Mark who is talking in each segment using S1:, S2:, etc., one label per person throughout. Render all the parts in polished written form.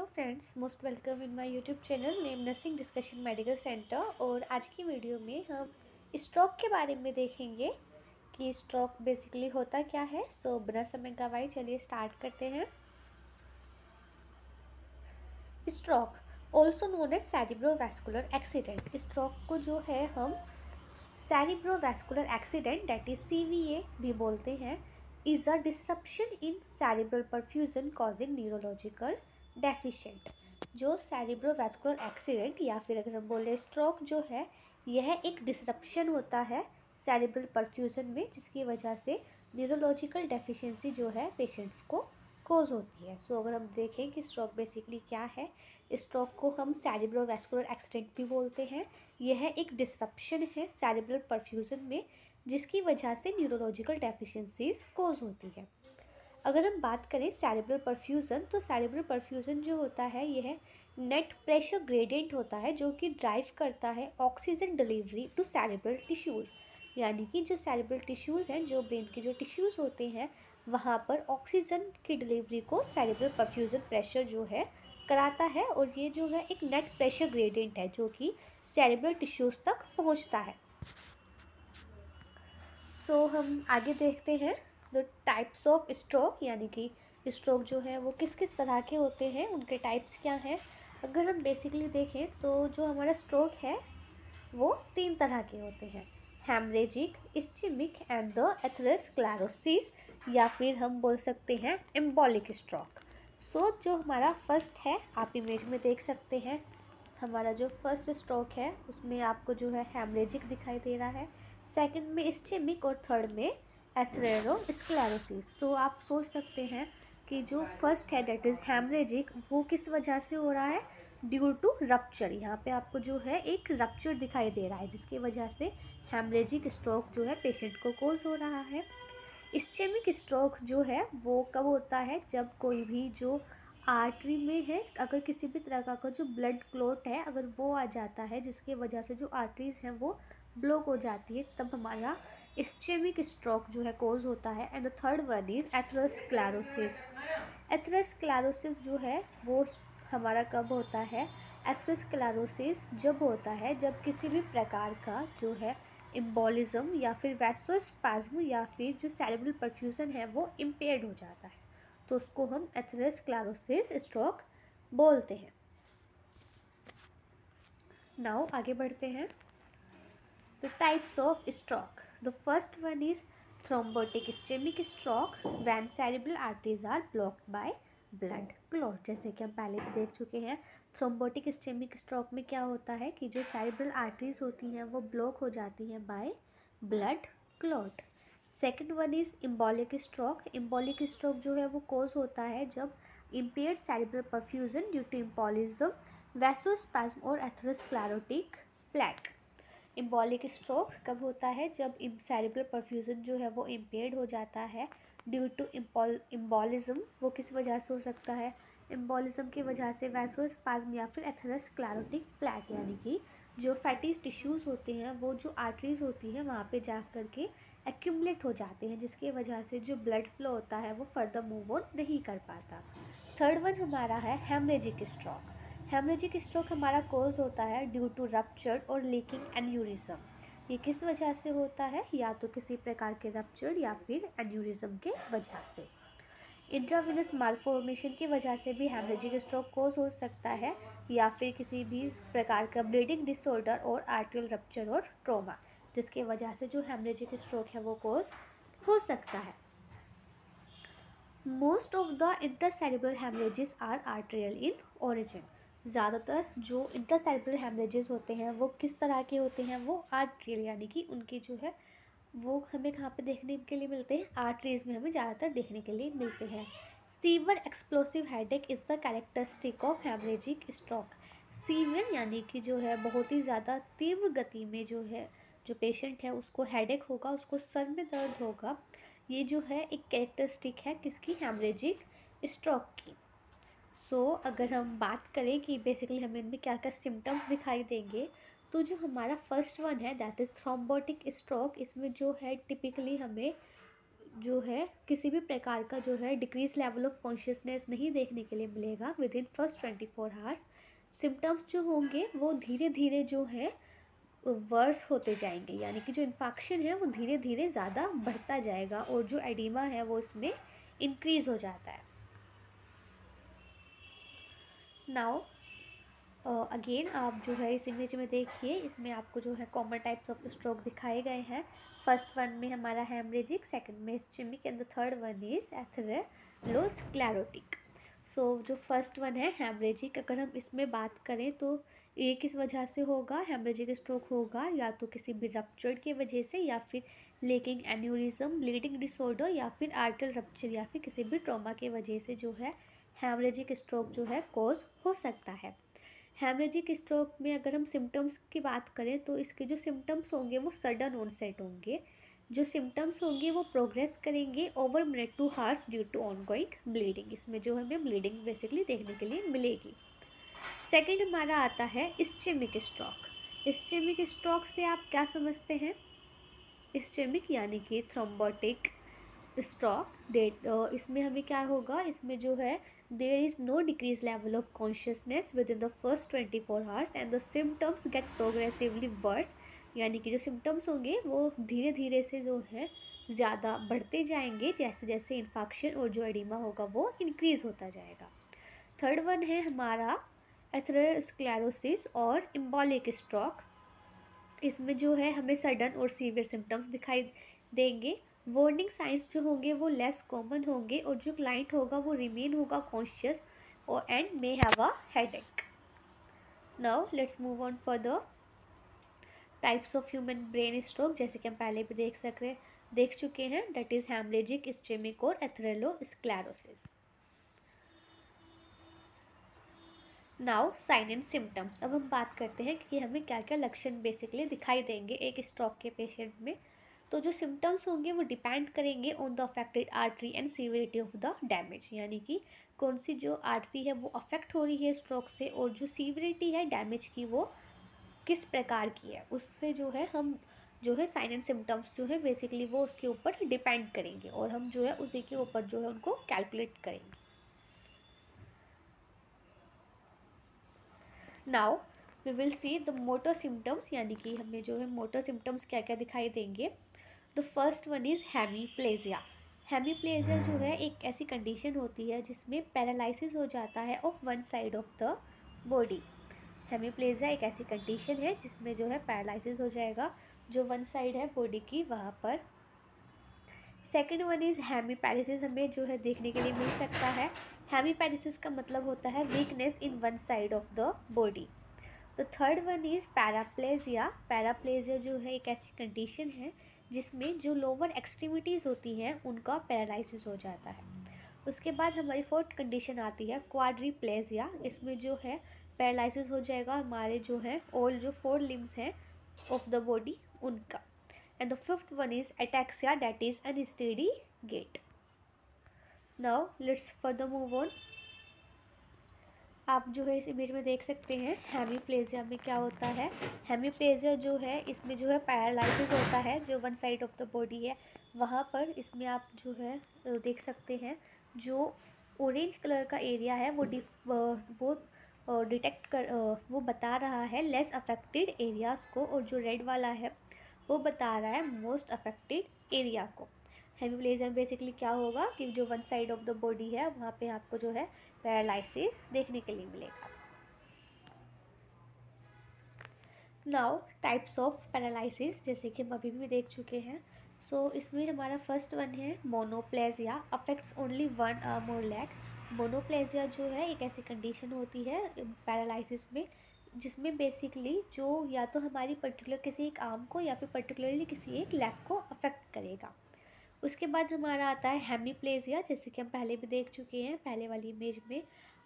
S1: Friends, most welcome in my YouTube channel name nursing discussion medical centre. और आज की video में हम स्ट्रोक के बारे में देखेंगे कि स्ट्रोक बेसिकली होता क्या है। सो बिना समय गवाए चलिए स्टार्ट करते हैं। Stroke also known as cerebrovascular accident. Stroke को जो है हम cerebrovascular accident that is CVA भी बोलते हैं, is a disruption in cerebral perfusion causing neurological deficient. जो सेरिब्रोवैस्कुलर एक्सीडेंट या फिर अगर हम बोले स्ट्रोक जो है, यह एक डिस्ट्रप्शन होता है सेरिब्रल परफ्यूजन में, जिसकी वजह से न्यूरोलॉजिकल डेफिशिएंसी जो है पेशेंट्स को कोज होती है। सो अगर हम देखें कि स्ट्रोक बेसिकली क्या है, स्ट्रोक को हम सेरिब्रोवैस्कुलर एक्सीडेंट भी बोलते हैं। यह एक डिस्रप्शन है सेरिब्रल परफ्यूजन में, जिसकी वजह से न्यूरोलॉजिकल डेफिशिएंसीज कोज होती है। अगर हम बात करें सेरिब्रल परफ्यूजन, तो सेरिब्रल परफ्यूजन जो होता है यह नेट प्रेशर ग्रेडियंट होता है, जो कि ड्राइव करता है oxygen delivery to cerebral tissues. यानी कि जो सेरिब्रल टिश्यूज़ हैं, जो ब्रेन के जो टिश्यूज़ होते हैं, वहाँ पर ऑक्सीजन की डिलीवरी को सेरिब्रल परफ्यूजन प्रेशर जो है कराता है। और ये जो है एक नेट प्रेशर ग्रेडियंट है जो कि सेरिब्रल टिश्यूज़ तक पहुँचता है। सो हम आगे देखते हैं द टाइप्स ऑफ स्ट्रोक, यानी कि स्ट्रोक जो है वो किस किस तरह के होते हैं, उनके टाइप्स क्या हैं। अगर हम बेसिकली देखें तो जो हमारा स्ट्रोक है वो 3 तरह के होते हैं, haemorrhagic, ischaemic and the atherosclerosis, या फिर हम बोल सकते हैं एम्बोलिक स्ट्रोक। सो जो हमारा फर्स्ट है, आप इमेज में देख सकते हैं, हमारा जो फर्स्ट स्ट्रोक है उसमें आपको जो है हेमरेजिक दिखाई दे रहा है, सेकंड में इस्चेमिक और थर्ड में एथेरोस्क्लेरोसिस। तो आप सोच सकते हैं कि जो फर्स्ट है दैट इज़ हेमरेजिक, वो किस वजह से हो रहा है, ड्यू टू रप्चर। यहाँ पे आपको जो है एक रप्चर दिखाई दे रहा है, जिसकी वजह से हेमरेजिक स्ट्रोक जो है पेशेंट को कोज हो रहा है। इस्चेमिक स्ट्रोक जो है वो कब होता है, जब कोई भी जो आर्टरी में है, अगर किसी भी तरह का जो ब्लड क्लॉट है अगर वो आ जाता है, जिसकी वजह से जो आर्टरीज हैं वो ब्लॉक हो जाती है, तब हमारा इस्चेमिक स्ट्रोक जो है कोज होता है। And the third one is atherosclerosis. Atherosclerosis जो है वो हमारा कब होता है, एथेरोस्क्लेरोसिस जब होता है जब किसी भी प्रकार का जो है एम्बोलिज्म या फिर वैसोस्पाज्म या फिर जो सेरेब्रल परफ्यूजन है वो इम्पेयर्ड हो जाता है, तो उसको हम एथेरोस्क्लेरोसिस स्ट्रोक बोलते हैं। नाउ आगे बढ़ते हैं। The types of stroke. The first one is thrombotic ischemic stroke when cerebral arteries are blocked by blood clot। जैसे कि हम पहले भी देख चुके हैं, थ्रोम्बोटिक इस्चेमिक स्ट्रोक में क्या होता है कि जो सेरेब्रल आर्टरीज होती हैं वो ब्लॉक हो जाती हैं by blood clot. Second one is embolic stroke. Embolic stroke जो है वो कोज होता है जब impaired cerebral perfusion due to embolism, vasospasm और एथेरोस्क्लेरोटिक प्लेक। इम्बॉलिक स्ट्रोक कब होता है, जब सेरेब्रल परफ्यूजन जो है वो इम्पेयर्ड हो जाता है ड्यू टू इम्बोलिज्म। वो किस वजह से हो सकता है, इम्बोलिज्म की वजह से वैसोस्पाज्म या फिर एथेरोस्क्लेरोटिक प्लेक, यानी कि जो फैटी टिश्यूज़ होते हैं वो जो आर्टरीज होती हैं वहाँ पे जा कर के एक्यूमुलेट हो जाते हैं, जिसकी वजह से जो ब्लड फ्लो होता है वो फर्दर मूव ऑन नहीं कर पाता। थर्ड वन हमारा है हेमरेजिक स्ट्रोक। हेमरेजिक स्ट्रोक हमारा कोज होता है ड्यू टू रप्चर और लीकिंग एन्यूरिज्म। ये किस वजह से होता है, या तो किसी प्रकार के रप्चर या फिर एन्यूरिज्म के वजह से। इंट्रावेनस मालफॉर्मेशन की वजह से भी हेमरेजिक स्ट्रोक कोज हो सकता है, या फिर किसी भी प्रकार का ब्लीडिंग डिसऑर्डर और आर्टरियल रप्चर और ट्रॉमा, जिसकी वजह से जो हेमरेजिक स्ट्रोक है वो कोज हो सकता है। Most of the intracerebral haemorrhages are arterial in origin. ज़्यादातर जो इंट्रासेरेब्रल हेमरेजेस होते हैं वो किस तरह के होते हैं, वो आर्टेरियल, यानी कि उनके जो है वो हमें कहाँ पे देखने के लिए मिलते हैं, आर्टरीज में हमें ज़्यादातर देखने के लिए मिलते हैं। Severe explosive headache is the characteristic of haemorrhagic stroke. Severe यानी कि जो है बहुत ही ज़्यादा तीव्र गति में जो है जो पेशेंट है उसको हेडेक होगा, उसको सर में दर्द होगा। ये जो है एक कैरेक्टरिस्टिक है किसकी, हेमरेजिक स्ट्रोक की। अगर हम बात करें कि बेसिकली हमें इनमें क्या क्या सिम्टम्स दिखाई देंगे, तो जो हमारा फर्स्ट वन है दैट इज़ थ्रोम्बोटिक स्ट्रोक, इसमें जो है टिपिकली हमें जो है किसी भी प्रकार का जो है डिक्रीज लेवल ऑफ कॉन्शियसनेस नहीं देखने के लिए मिलेगा with in first 24 hours. Symptoms जो होंगे वो धीरे धीरे जो है वर्स होते जाएंगे, यानी कि जो इन्फेक्शन है वो धीरे धीरे ज़्यादा बढ़ता जाएगा और जो एडिमा है वो इसमें इंक्रीज़ हो जाता है। नाउ अगेन आप जो है इस इमेज में देखिए, इसमें आपको जो है कॉमन टाइप्स ऑफ स्ट्रोक दिखाए गए हैं। फर्स्ट वन में हमारा हेमरेजिक, सेकंड में ischaemic and the third one is atherosclerotic. So जो फर्स्ट वन है हेमरेजिक, अगर हम इसमें बात करें तो ये किस वजह से होगा, हेमरेजिक स्ट्रोक होगा या तो किसी भी रप्चर की वजह से या फिर लीकिंग एन्यूरिज्म, ब्लीडिंग डिसऑर्डर या फिर आर्टरी रप्चर या फिर किसी भी ट्रॉमा की वजह से जो है हेमरेजिक स्ट्रोक जो है कॉज हो सकता है। हेमरेजिक स्ट्रोक में अगर हम सिम्टम्स की बात करें तो इसके जो सिम्टम्स होंगे वो सडन ऑनसेट होंगे। जो सिम्टम्स होंगे वो प्रोग्रेस करेंगे over minute to hours due to ongoing bleeding. इसमें जो हमें ब्लीडिंग बेसिकली देखने के लिए मिलेगी। सेकंड हमारा आता है इस्चेमिक स्ट्रोक। इस्चेमिक स्ट्रोक से आप क्या समझते हैं? इस्चेमिक यानी कि थ्रोम्बोटिक स्ट्रोक डेट, इसमें हमें क्या होगा, इसमें जो है there is no decrease level of consciousness within the first 24 hours and the symptoms get progressively worse. यानी कि जो सिम्टम्स होंगे वो धीरे धीरे से जो है ज़्यादा बढ़ते जाएंगे जैसे जैसे इन्फेक्शन और जो एडिमा होगा वो इंक्रीज़ होता जाएगा। थर्ड वन है हमारा एथेरोस्क्लेरोसिस और एम्बोलिक स्ट्रोक। इसमें जो है हमें सडन और सीवियर सिम्टम्स दिखाई देंगे। वार्निंग साइंस जो होंगे वो लेस कॉमन होंगे और जो क्लाइंट होगा वो रिमेन होगा कॉन्शियस और and may have a headache. Now let's move on further. Types of human brain stroke, जैसे कि हम पहले भी देख चुके हैं, दैट इज हेमरेजिक, इस्चेमिक और atherosclerosis. Now sine and symptoms. अब हम बात करते हैं कि हमें क्या क्या लक्षण बेसिकली दिखाई देंगे एक स्ट्रोक के पेशेंट में। तो जो सिम्टम्स होंगे वो डिपेंड करेंगे on the affected artery and severity of the damage, यानी कि कौन सी जो आर्टरी है वो अफेक्ट हो रही है स्ट्रोक से और जो सीवियरिटी है डैमेज की वो किस प्रकार की है, उससे जो है हम जो है साइन एंड सिम्टम्स जो है बेसिकली वो उसके ऊपर डिपेंड करेंगे और हम जो है उसी के ऊपर जो है उनको कैलकुलेट करेंगे। Now we will see the motor symptoms, यानी कि हमें जो है मोटर सिम्टम्स क्या क्या दिखाई देंगे। The first one is hemiplegia. Hemiplegia जो है एक ऐसी कंडीशन होती है जिसमें पैरालिसिस हो जाता है of one side of the body. Hemiplegia एक ऐसी कंडीशन है जिसमें जो है पैरालिसिस हो जाएगा जो वन साइड है बॉडी की वहाँ पर। सेकेंड वन इज़ हेमीपैरेसिस, हमें जो है देखने के लिए मिल सकता है। हेमीपैरेसिस का मतलब होता है weakness in one side of the body. तो third one is paraplegia. Paraplegia जो है एक ऐसी कंडीशन है जिसमें जो लोअर एक्सट्रीमिटीज़ होती हैं उनका पैरालिसिस हो जाता है। उसके बाद हमारी फोर्थ कंडीशन आती है क्वाड्रीप्लेजिया। इसमें जो है पैरालिसिस हो जाएगा हमारे जो है ऑल जो 4 लिम्स हैं ऑफ द बॉडी उनका। And the fifth one is ataxia, that is unsteady gait. Now let's further move on. आप जो है इस इमेज में देख सकते हैं हेमीप्लेजिया में क्या होता है। हेमीप्लेजिया जो है इसमें जो है पैरालिसिस होता है जो one side of the body है वहाँ पर। इसमें आप जो है देख सकते हैं जो ऑरेंज कलर का एरिया है वो डिटेक्ट कर वो बता रहा है लेस अफेक्टेड एरियाज़ को और जो रेड वाला है वो बता रहा है मोस्ट अफेक्टेड एरिया को। हेमीप्लेजिया में बेसिकली क्या होगा कि जो one side of the body है वहाँ पे आपको जो है पैरालिसिस देखने के लिए मिलेगा। नाउ टाइप्स ऑफ पैरालिसिस, जैसे कि हम अभी भी देख चुके हैं। सो इसमें हमारा फर्स्ट वन है मोनोप्लेजिया, अफेक्ट्स ओनली वन आर्म और लेग। मोनोप्लेजिया जो है एक ऐसी कंडीशन होती है पैरालिसिस में जिसमें बेसिकली जो या तो हमारी पर्टिकुलर किसी एक आर्म को या फिर पर्टिकुलरली किसी एक लेग को अफेक्ट करेगा। उसके बाद हमारा आता है हेमीप्लेजिया, जैसे कि हम पहले भी देख चुके हैं पहले वाली इमेज में।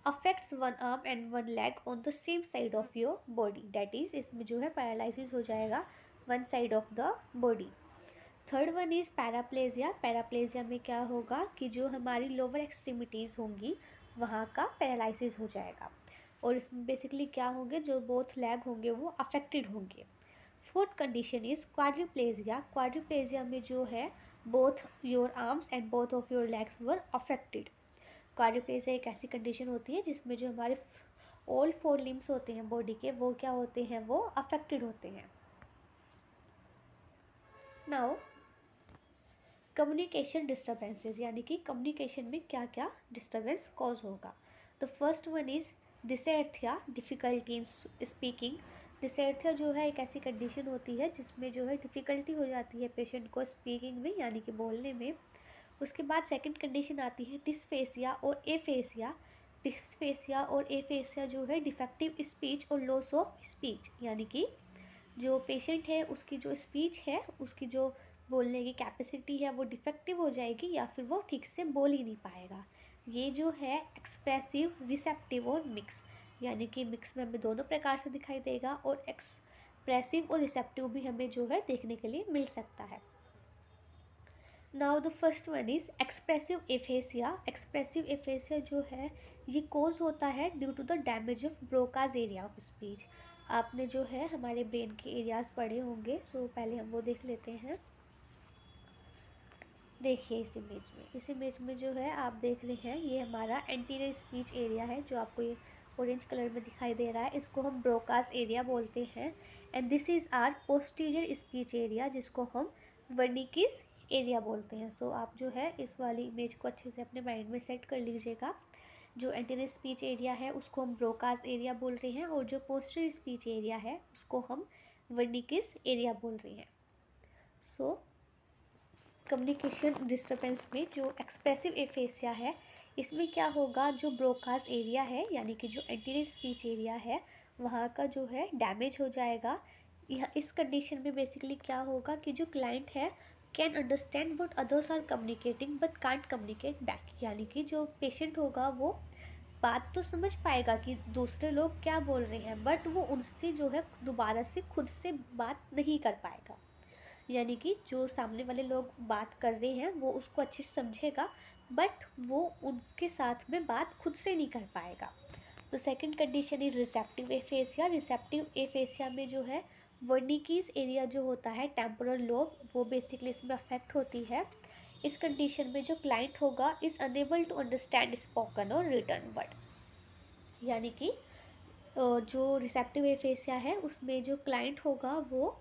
S1: Affects one arm and one leg on the same side of your body, that is इसमें जो है पैरालिसिस हो जाएगा one side of the body. Third one is paraplegia. Paraplegia में क्या होगा कि जो हमारी लोअर एक्सट्रीमिटीज़ होंगी वहाँ का पैरालिसिस हो जाएगा और इसमें बेसिकली क्या होंगे जो बोथ लेग होंगे वो अफेक्टेड होंगे। Fourth condition is quadriplegia. Quadriplegia में जो है both your arms and both of your legs were affected. Quadriplegia एक ऐसी कंडीशन होती है जिसमें जो हमारे ऑल 4 लिम्स होते हैं बॉडी के, वो क्या होते हैं, वो अफेक्टेड होते हैं। नाउ कम्युनिकेशन डिस्टर्बेंसेस, यानी कि कम्युनिकेशन में क्या क्या डिस्टर्बेंस कॉज होगा। The first one is dysarthria, difficulty in speaking. Dysarthria जो है एक ऐसी कंडीशन होती है जिसमें जो है डिफ़िकल्टी हो जाती है पेशेंट को स्पीकिंग में, यानी कि बोलने में। उसके बाद सेकंड कंडीशन आती है डिस्फेसिया और एफेसिया। डिस्फेसिया और एफेसिया जो है डिफेक्टिव स्पीच और लॉस ऑफ स्पीच, यानी कि जो पेशेंट है उसकी जो स्पीच है, उसकी जो बोलने की कैपेसिटी है वो डिफेक्टिव हो जाएगी या फिर वो ठीक से बोल ही नहीं पाएगा। ये जो है एक्सप्रेसिव, रिसेप्टिव और मिक्स, यानी कि मिक्स में हमें दोनों प्रकार से दिखाई देगा और एक्सप्रेसिव और रिसेप्टिव भी हमें जो है देखने के लिए मिल सकता है। Now the first one is expressive aphasia. Expressive aphasia जो है ये कोज होता है due to the damage of Broca's area of speech. आपने जो है हमारे ब्रेन के एरियाज़ पढ़े होंगे, सो पहले हम वो देख लेते हैं। देखिए इस इमेज में जो है आप देख रहे हैं ये हमारा एंटीरियर स्पीच एरिया है जो आपको ये ऑरेंज कलर में दिखाई दे रहा है, इसको हम ब्रोकास एरिया बोलते हैं। And this is our posterior speech area जिसको हम वर्निकिस एरिया बोलते हैं। सो आप जो है इस वाली इमेज को अच्छे से अपने माइंड में सेट कर लीजिएगा। जो एंटीरियर स्पीच एरिया है उसको हम ब्रोकास एरिया बोल रहे हैं और जो पोस्टीरियर स्पीच एरिया है उसको हम वर्निकिस एरिया बोल रहे हैं। सो कम्युनिकेशन डिस्टर्बेंस में जो एक्सप्रेसिव एफेसिया है इसमें क्या होगा, जो ब्रोकास एरिया है यानी कि जो एंटीरियर स्पीच एरिया है वहाँ का जो है डैमेज हो जाएगा। यह इस कंडीशन में बेसिकली क्या होगा कि जो क्लाइंट है can understand what others are communicating but can't communicate back, यानी कि जो पेशेंट होगा वो बात तो समझ पाएगा कि दूसरे लोग क्या बोल रहे हैं, बट वो उनसे जो है दोबारा से खुद से बात नहीं कर पाएगा। यानी कि जो सामने वाले लोग बात कर रहे हैं वो उसको अच्छे से समझेगा बट वो उनके साथ में बात खुद से नहीं कर पाएगा। तो second condition is receptive aphasia. Receptive aphasia में जो है वर्निकीज एरिया जो होता है टेम्पोरल लोब, वो बेसिकली इसमें अफेक्ट होती है। इस कंडीशन में जो क्लाइंट होगा is unable to understand spoken और रिटन वर्ड, यानी कि जो रिसेप्टिव एफेसिया है उसमें जो क्लाइंट होगा वो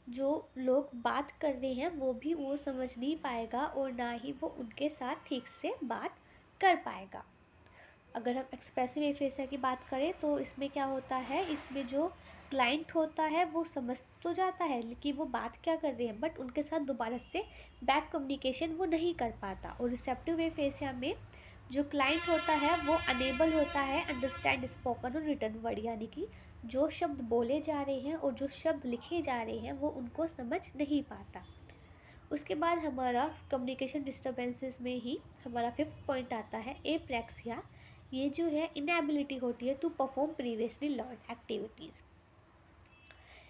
S1: जो लोग बात कर रहे हैं वो भी वो समझ नहीं पाएगा और ना ही वो उनके साथ ठीक से बात कर पाएगा। अगर हम एक्सप्रेसिव एफेसिया की बात करें तो इसमें क्या होता है, इसमें जो क्लाइंट होता है वो समझ तो जाता है लेकिन वो बात क्या कर रहे हैं बट उनके साथ दोबारा से बैक कम्युनिकेशन वो नहीं कर पाता। और रिसेप्टिव एफेसिया में जो क्लाइंट होता है वो अनेबल होता है अंडरस्टैंड स्पोकन और रिटन वर्ड, यानी कि जो शब्द बोले जा रहे हैं और जो शब्द लिखे जा रहे हैं वो उनको समझ नहीं पाता। उसके बाद हमारा कम्युनिकेशन डिस्टर्बेंसेस में ही हमारा 5th पॉइंट आता है एप्रेक्सिया। ये जो है इनएबिलिटी होती है to perform previously learn activities.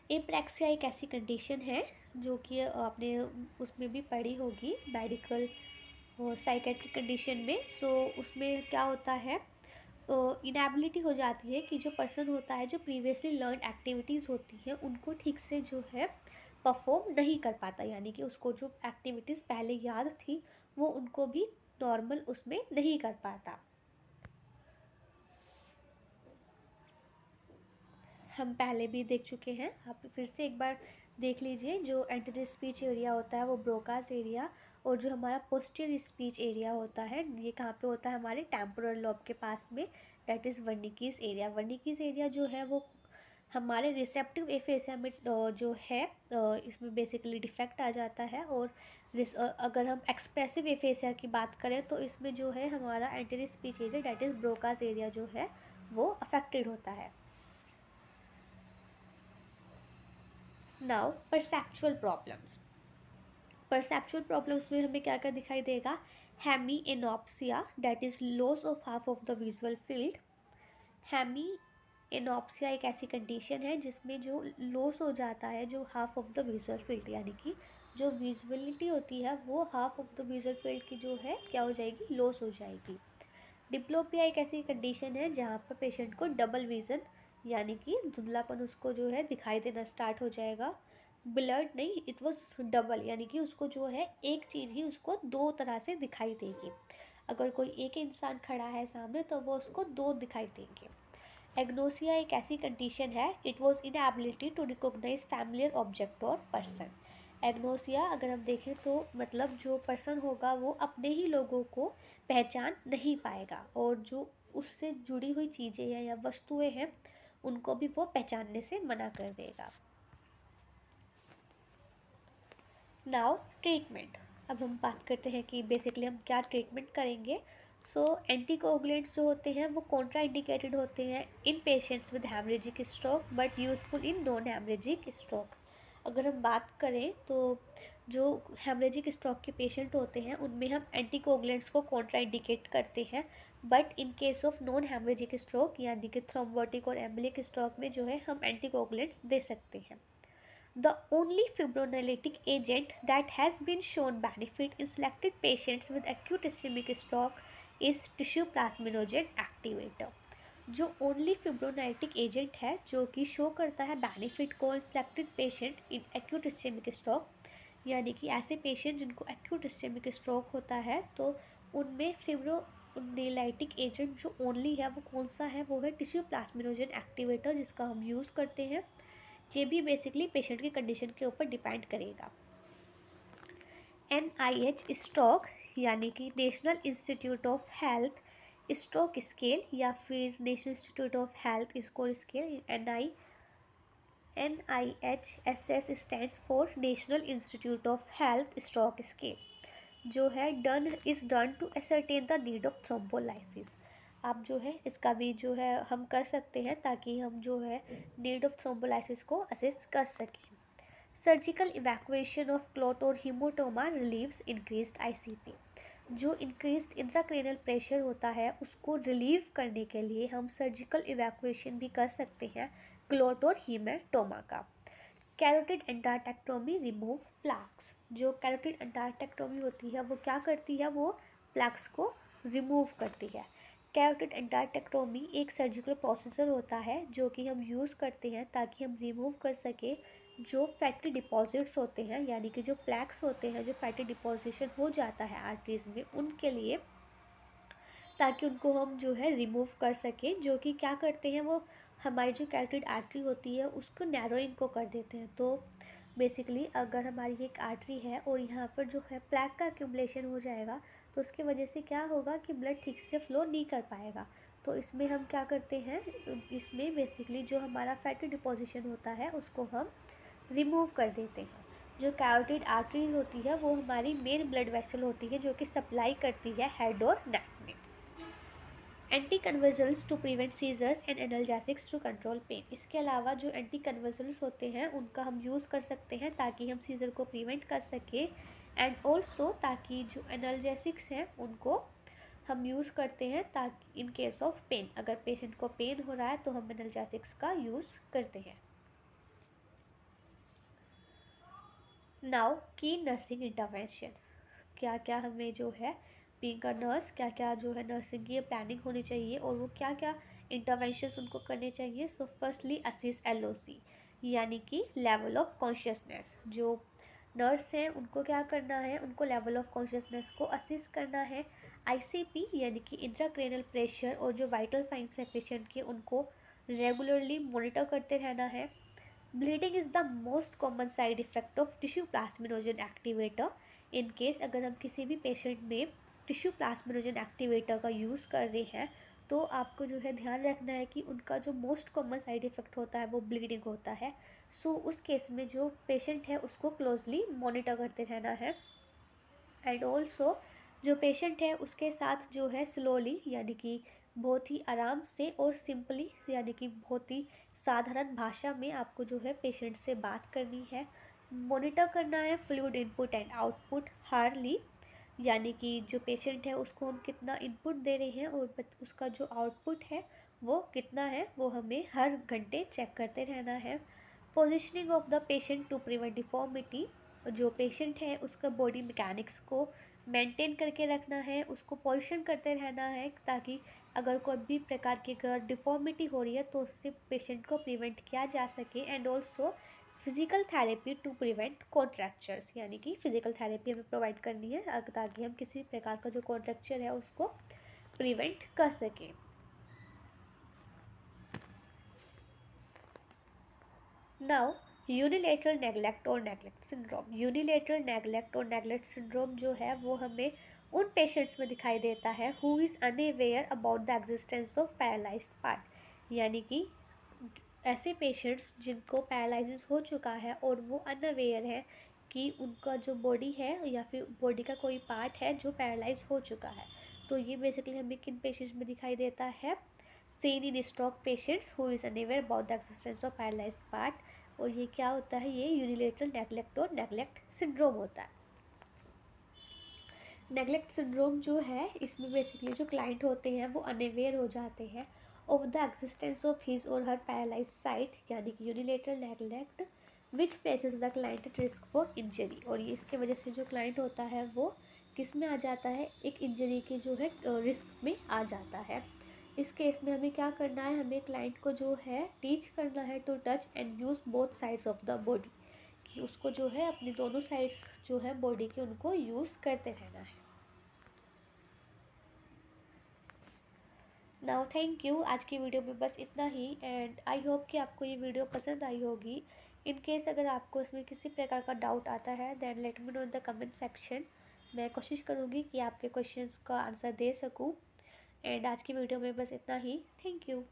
S1: Apraxia एक ऐसी कंडीशन है जो कि आपने उसमें भी पढ़ी होगी मेडिकल साइकेट्रिक कंडीशन में। सो उसमें क्या होता है, इनएबिलिटी हो जाती है कि जो पर्सन होता है जो प्रीवियसली लर्न एक्टिविटीज़ होती हैं उनको ठीक से जो है परफॉर्म नहीं कर पाता, यानी कि उसको जो एक्टिविटीज़ पहले याद थी वो उनको भी नॉर्मल उसमें नहीं कर पाता। हम पहले भी देख चुके हैं, आप फिर से एक बार देख लीजिए। जो एंटीरियर स्पीच एरिया होता है वो ब्रोकास एरिया, और जो हमारा पोस्टीरियर स्पीच एरिया होता है ये कहाँ पे होता है, हमारे टेम्पोरल लॉब के पास में, दैट इज़ वर्निकीज एरिया। वर्निकीज एरिया जो है वो हमारे रिसेप्टिव एफेसिया में जो है इसमें बेसिकली डिफेक्ट आ जाता है। और अगर हम एक्सप्रेसिव एफेसिया की बात करें तो इसमें जो है हमारा anterior speech area that is Broca's area जो है वो अफेक्टेड होता है। Now perceptual problems. Perceptual problems में हमें क्या क्या दिखाई देगा, hemianopsia that is loss of half of the visual field. Hemianopsia एक ऐसी कंडीशन है जिसमें जो लॉस हो जाता है जो half of the visual field, यानी कि जो विजुअलिटी होती है वो half of the visual field की जो है क्या हो जाएगी, लॉस हो जाएगी। डिप्लोपिया एक ऐसी कंडीशन है जहाँ पर पेशेंट को डबल विज़न यानी कि धुंधलापन उसको जो है दिखाई देना स्टार्ट हो जाएगा। ब्लर्ड नहीं, इट वॉज डबल, यानी कि उसको जो है एक चीज़ ही उसको दो तरह से दिखाई देगी। अगर कोई एक इंसान खड़ा है सामने तो वो उसको दो दिखाई देंगे। एग्नोसिया एक ऐसी कंडीशन है, it was inability to recognise familiar object और पर्सन। एग्नोसिया अगर हम देखें तो मतलब जो पर्सन होगा वो अपने ही लोगों को पहचान नहीं पाएगा, और जो उससे जुड़ी हुई चीज़ें हैं या वस्तुएं हैं उनको भी वो पहचानने से मना कर देगा। Now treatment. अब हम बात करते हैं कि बेसिकली हम क्या ट्रीटमेंट करेंगे। सो एंटीकोगुलेंट्स जो होते हैं वो कॉन्ट्रा इंडिकेटेड होते हैं in patients with haemorrhagic stroke but useful in non haemorrhagic stroke. अगर हम बात करें तो जो हैमरेजिक स्ट्रोक के पेशेंट होते हैं उनमें हम एंटीकोगुलेंट्स को कॉन्ट्रा इंडिकेट करते हैं, but in case of non haemorrhagic stroke यानी कि थ्रोम्बोटिक और एम्बोलिक स्ट्रोक में जो है हम एंटीकोगुलेंट्स दे सकते हैं। The only fibrinolytic agent that has been shown benefit in selected patients with acute ischemic stroke is tissue plasminogen activator। जो ओनली फिब्रोनाइटिक एजेंट है जो कि शो करता है बेनिफिट को इन selected patient in acute ischaemic stroke, यानी कि ऐसे पेशेंट जिनको एक्यूट इस्चेमिक स्ट्रोक होता है तो उनमें फिब्रोनाइटिक एजेंट जो ओनली है वो कौन सा है, वो है टिश्यू प्लाज्मिनोजन एक्टिवेटर, जिसका हम यूज़ करते हैं। ये भी बेसिकली पेशेंट की कंडीशन के ऊपर डिपेंड करेगा। NIH स्ट्रोक यानी कि national institute of health stroke scale या फिर national institute of health score scale, NIHSS stands for national institute of health stroke scale, जो है done to ascertain the need of thrombolysis. आप जो है इसका भी जो है हम कर सकते हैं ताकि हम जो है नीड ऑफ थ्रोम्बोलाइसिस को असेस कर सकें। सर्जिकल इवैक्यूएशन ऑफ क्लॉट और हीमोटोमा रिलीव्स इंक्रीज्ड ICP। जो इंक्रीज्ड इंट्राक्रेनियल प्रेशर होता है उसको रिलीव करने के लिए हम सर्जिकल इवैक्यूएशन भी कर सकते हैं क्लॉट और हीमेटोमा का। Carotid endarterectomy remove plaques. जो कैरोटिड एंडार्टेक्टोमी होती है वो क्या करती है, वो प्लैक्स को रिमूव करती है। कैरोटिड एंडार्टेक्टोमी एक सर्जिकल प्रोसीजर होता है जो कि हम यूज़ करते हैं ताकि हम रिमूव कर सके जो फैटी डिपॉजिट्स होते हैं, यानी कि जो प्लैक्स होते हैं, जो फैटी डिपॉजिशन हो जाता है आर्टरीज में उनके लिए, ताकि उनको हम जो है रिमूव कर सकें। जो कि क्या करते हैं, वो हमारी जो कैरोटिड आर्टरी होती है उसको नैरोइंग को कर देते हैं। तो बेसिकली अगर हमारी एक आर्टरी है और यहाँ पर जो है प्लैक का एक्यूमुलेशन हो जाएगा तो उसकी वजह से क्या होगा कि ब्लड ठीक से फ्लो नहीं कर पाएगा। तो इसमें हम क्या करते हैं, इसमें बेसिकली जो हमारा फैटी डिपोजिशन होता है उसको हम रिमूव कर देते हैं। जो कैरोटिड आर्टरीज होती है वो हमारी मेन ब्लड वेसल होती है जो कि सप्लाई करती है हेड और नेक में। Anticonvulsants to prevent seizures and analgesics to control pain. इसके अलावा जो एंटी कन्वर्जल्स होते हैं उनका हम यूज़ कर सकते हैं ताकि हम सीजर को प्रिवेंट कर सकें, एंड ऑल्सो ताकि जो एनाल्जेसिक्स हैं उनको हम यूज़ करते हैं ताकि इन केस ऑफ पेन, अगर पेशेंट को पेन हो रहा है तो हम एनाल्जेसिक्स का यूज़ करते हैं। नाउ की नर्सिंग इंटरवेंशंस। क्या क्या हमें जो है बीइंग अ नर्स क्या क्या जो है नर्सिंग की प्लानिंग होनी चाहिए और वो क्या क्या इंटरवेंशंस उनको करने चाहिए। सो फर्स्टली असिस LOC यानी कि लेवल ऑफ कॉन्शियसनेस। जो नर्स हैं उनको क्या करना है, उनको लेवल ऑफ कॉन्शियसनेस को असिस करना है। ICP यानी कि इंट्राक्रेनियल प्रेशर और जो वाइटल साइंस है पेशेंट के उनको रेगुलरली मॉनिटर करते रहना है। Bleeding is the most common side effect of tissue plasminogen activator. In case अगर हम किसी भी पेशेंट में टिश्यू प्लाज्मिनोजन एक्टिवेटर का यूज़ कर रहे हैं तो आपको जो है ध्यान रखना है कि उनका जो मोस्ट कॉमन साइड इफ़ेक्ट होता है वो ब्लीडिंग होता है। सो उस केस में जो पेशेंट है उसको क्लोजली मॉनिटर करते रहना है। एंड ऑल्सो जो पेशेंट है उसके साथ जो है स्लोली यानी कि बहुत ही आराम से और सिंपली यानी कि बहुत ही साधारण भाषा में आपको जो है पेशेंट से बात करनी है। मॉनिटर करना है fluid input and output hardly, यानी कि जो पेशेंट है उसको हम कितना इनपुट दे रहे हैं और उसका जो आउटपुट है वो कितना है वो हमें हर घंटे चेक करते रहना है। Positioning of the patient to prevent deformity. जो पेशेंट है उसका बॉडी मैकेनिक्स को मेंटेन करके रखना है, उसको पोजिशन करते रहना है ताकि अगर कोई भी प्रकार की अगर डिफॉर्मिटी हो रही है तो उससे पेशेंट को प्रिवेंट किया जा सके। And also physical therapy to prevent contractures, यानी कि फिजिकल थेरेपी हमें प्रोवाइड करनी है ताकि हम किसी प्रकार का जो कॉन्ट्रैक्चर है उसको प्रिवेंट कर सकें। नाउ यूनिलेटरल नेग्लेक्ट और नेग्लेक्ट सिंड्रोम। यूनिलेटरल नेग्लेक्ट और नेग्लेक्ट सिंड्रोम जो है वो हमें उन पेशेंट्स में दिखाई देता है who is unaware about the existence of paralysed part, यानी कि ऐसे पेशेंट्स जिनको पैरालिसिस हो चुका है और वो अनअवेयर है कि उनका जो बॉडी है या फिर बॉडी का कोई पार्ट है जो पैरालाइज हो चुका है। तो ये बेसिकली हमें किन पेशेंट्स में दिखाई देता है? seen in stroke patients who is unaware about the existence of paralyzed part। और ये क्या होता है? ये यूनिलेटरल नेग्लेक्ट और नेग्लेक्ट सिंड्रोम होता है। नेग्लेक्ट सिंड्रोम जो है इसमें बेसिकली जो क्लाइंट होते हैं वो अनअवेयर हो जाते हैं of the existence of his और हर पैरालाइज साइट, यानी कि unilateral neglect which places the client at risk for injury. और ये इसके वजह से जो क्लाइंट होता है वो किस में आ जाता है? एक इंजरी के जो है रिस्क में आ जाता है। इस केस में हमें क्या करना है? हमें क्लाइंट को जो है टीच करना है to touch and use both sides of the body, कि उसको जो है अपनी दोनों साइड्स जो है बॉडी के उनको यूज़ करते रहना है। नाउ थैंक यू, आज की वीडियो में बस इतना ही एंड आई होप कि आपको ये वीडियो पसंद आई होगी। इन केस अगर आपको इसमें किसी प्रकार का डाउट आता है then let me know in the comment section. मैं कोशिश करूँगी कि आपके क्वेश्चंस का आंसर दे सकूँ। एंड आज की वीडियो में बस इतना ही। Thank you.